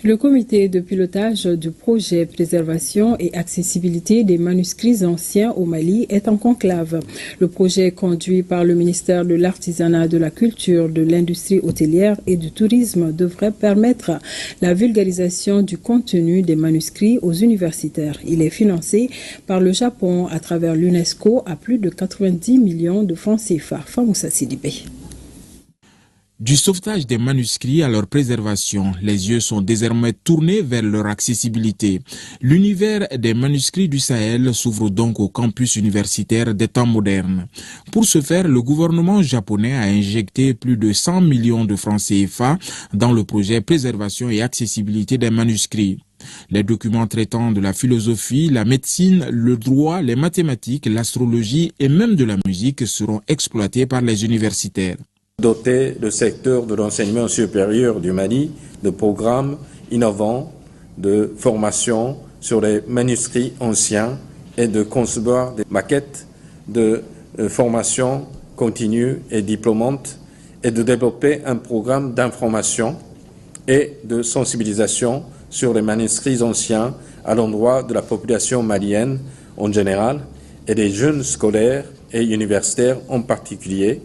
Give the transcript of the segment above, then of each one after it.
Le comité de pilotage du projet préservation et accessibilité des manuscrits anciens au Mali est en conclave. Le projet conduit par le ministère de l'Artisanat, de la Culture, de l'Industrie hôtelière et du Tourisme devrait permettre la vulgarisation du contenu des manuscrits aux universitaires. Il est financé par le Japon à travers l'UNESCO à plus de 90 millions de francs CFA. Famoussa Sidibé. Du sauvetage des manuscrits à leur préservation, les yeux sont désormais tournés vers leur accessibilité. L'univers des manuscrits du Sahel s'ouvre donc au campus universitaire des temps modernes. Pour ce faire, le gouvernement japonais a injecté plus de 100 millions de francs CFA dans le projet préservation et accessibilité des manuscrits. Les documents traitant de la philosophie, la médecine, le droit, les mathématiques, l'astrologie et même de la musique seront exploités par les universitaires. Doter le secteur de l'enseignement supérieur du Mali de programmes innovants de formation sur les manuscrits anciens et de concevoir des maquettes de formation continue et diplômante et de développer un programme d'information et de sensibilisation sur les manuscrits anciens à l'endroit de la population malienne en général et des jeunes scolaires et universitaires en particulier,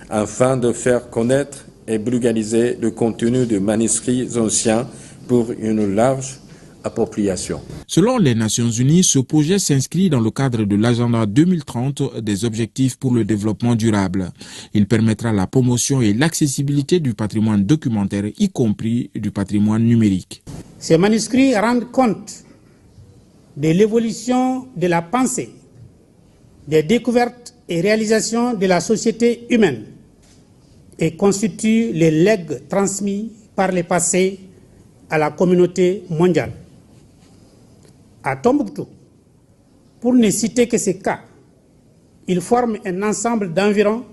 afin de faire connaître et vulgariser le contenu de manuscrits anciens pour une large appropriation. Selon les Nations Unies, ce projet s'inscrit dans le cadre de l'agenda 2030 des objectifs pour le développement durable. Il permettra la promotion et l'accessibilité du patrimoine documentaire, y compris du patrimoine numérique. Ces manuscrits rendent compte de l'évolution de la pensée, des découvertes et réalisations de la société humaine et constituent les legs transmis par les passés à la communauté mondiale. À Tombouctou, pour ne citer que ces cas, ils forment un ensemble d'environ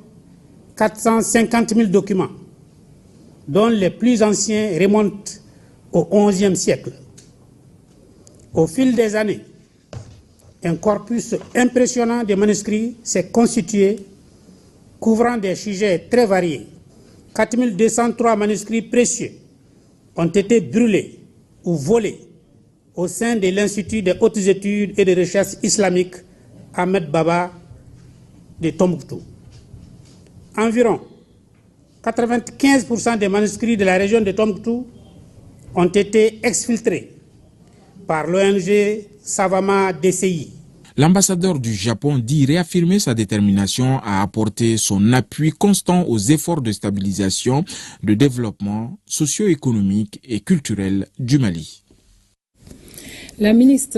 450 000 documents, dont les plus anciens remontent au XIe siècle. Au fil des années, un corpus impressionnant de manuscrits s'est constitué, couvrant des sujets très variés. 4203 manuscrits précieux ont été brûlés ou volés au sein de l'Institut des hautes études et de recherche islamiques Ahmed Baba de Tombouctou. Environ 95% des manuscrits de la région de Tombouctou ont été exfiltrés par l'ONG Savama DCI. L'ambassadeur du Japon dit réaffirmer sa détermination à apporter son appui constant aux efforts de stabilisation, de développement socio-économique et culturel du Mali. La ministre